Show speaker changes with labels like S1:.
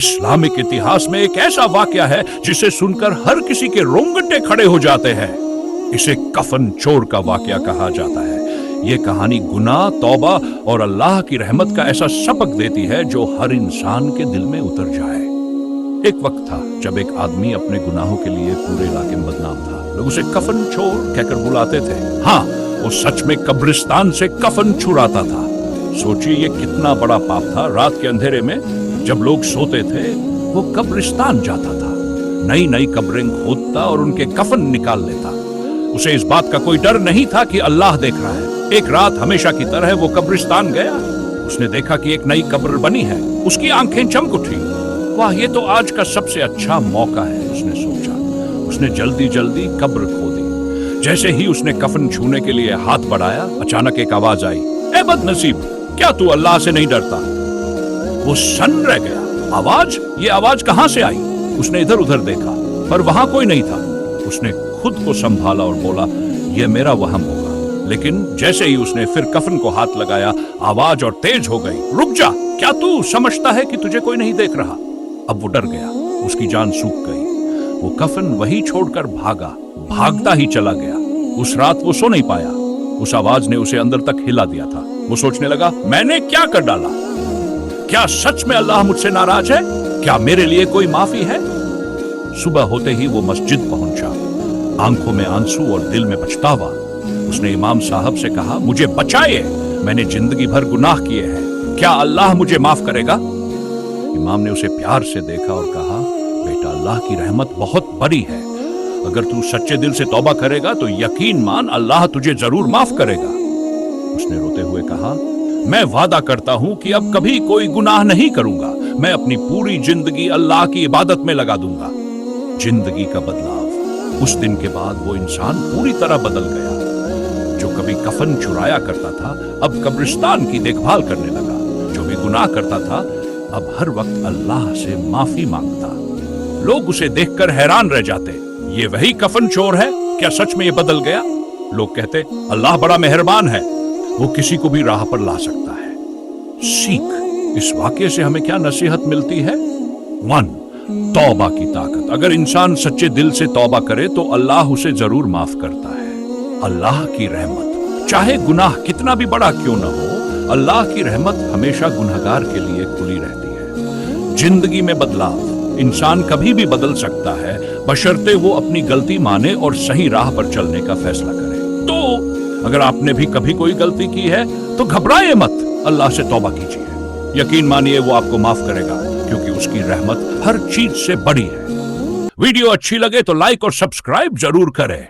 S1: Islamic इतिहास में एक ऐसा वाकया है जिसे सुनकर हर किसी के रोंगटे खड़े हो जाते हैं। इसे कफन चोर का वाकया कहा जाता है। ये कहानी गुनाह, तौबा और अल्लाह की रहमत का ऐसा सबक देती है जो हर इंसान के दिल में उतर जाए। एक वक्त था जब एक आदमी अपने गुनाहों के लिए पूरे इलाके में बदनाम था। लोग उसे कफन चोर कहकर बुलाते थे। हाँ, वो सच में कब्रिस्तान से कफन चुराता था। सोचिए ये कितना बड़ा पाप था। रात के अंधेरे में जब लोग सोते थे वो कब्रिस्तान जाता था, नई नई कब्रें खोदता और उनके कफन निकाल लेता। उसे इस बात का कोई डर नहीं था कि अल्लाह देख रहा है। एक रात हमेशा की तरह वो कब्रिस्तान गया। उसने देखा कि एक नई कब्र बनी है। उसकी आंखें चमक उठी। वाह, ये तो आज का सबसे अच्छा मौका है, उसने सोचा। उसने जल्दी जल्दी कब्र खोदी। जैसे ही उसने कफन छूने के लिए हाथ बढ़ाया, अचानक एक आवाज आई, ए बदनसीब, क्या तू अल्लाह से नहीं डरता? वो सन्न रह गया। आवाज? ये आवाज कहां से आई? उसने इधर उधर देखा पर वहां कोई नहीं था। उसने खुद को संभाला और बोला, यह मेरा वहम होगा। लेकिन जैसे ही उसने फिर कफन को हाथ लगाया, आवाज और तेज हो गई, रुक जा, क्या तू समझता है कि तुझे कोई नहीं देख रहा? अब वो डर गया, उसकी जान सूख गई। वो कफन वही छोड़कर भागा, भागता ही चला गया। उस रात वो सो नहीं पाया। उस आवाज ने उसे अंदर तक हिला दिया था। वो सोचने लगा, मैंने क्या कर डाला? क्या सच में अल्लाह मुझसे नाराज है? क्या मेरे लिए कोई माफी है? सुबह होते ही वो मस्जिद पहुंचा, आंखों में आंसू और दिल में पछतावा। उसने इमाम साहब से कहा, मुझे बचाइए, मैंने जिंदगी भर गुनाह किए हैं, क्या अल्लाह मुझे माफ करेगा? इमाम ने उसे प्यार से देखा और कहा, बेटा, अल्लाह की रहमत बहुत बड़ी है। अगर तू सच्चे दिल से तौबा करेगा तो यकीन मान अल्लाह तुझे जरूर माफ करेगा। उसने रोते हुए कहा, मैं वादा करता हूं कि अब कभी कोई गुनाह नहीं करूंगा। मैं अपनी पूरी जिंदगी अल्लाह की इबादत में लगा दूंगा। जिंदगी का बदलाव। उस दिन के बाद वो इंसान पूरी तरह बदल गया। जो कभी कफन चुराया करता था, अब कब्रिस्तान की देखभाल करने लगा। जो भी गुनाह करता था, अब हर वक्त अल्लाह से माफी मांगता। लोग उसे देखकर हैरान रह जाते, ये वही कफन चोर है? क्या सच में ये बदल गया? लोग कहते, अल्लाह बड़ा मेहरबान है, वो किसी को भी राह पर ला सकता है। सीख, इस वाक्य से हमें क्या नसीहत मिलती है? 1. तौबा की ताकत। अगर इंसान सच्चे दिल से तौबा करे तो अल्लाह उसे जरूर माफ करता है। अल्लाह की रहमत, चाहे गुनाह कितना भी बड़ा क्यों न हो, अल्लाह की रहमत हमेशा गुनहगार के लिए खुली रहती है। जिंदगी में बदलाव। इंसान कभी भी बदल सकता है, बशर्ते वो अपनी गलती माने और सही राह पर चलने का फैसला करे। तो अगर आपने भी कभी कोई गलती की है तो घबराए मत, अल्लाह से तौबा कीजिए। यकीन मानिए वो आपको माफ करेगा, क्योंकि उसकी रहमत हर चीज से बड़ी है। वीडियो अच्छी लगे तो लाइक और सब्सक्राइब जरूर करें।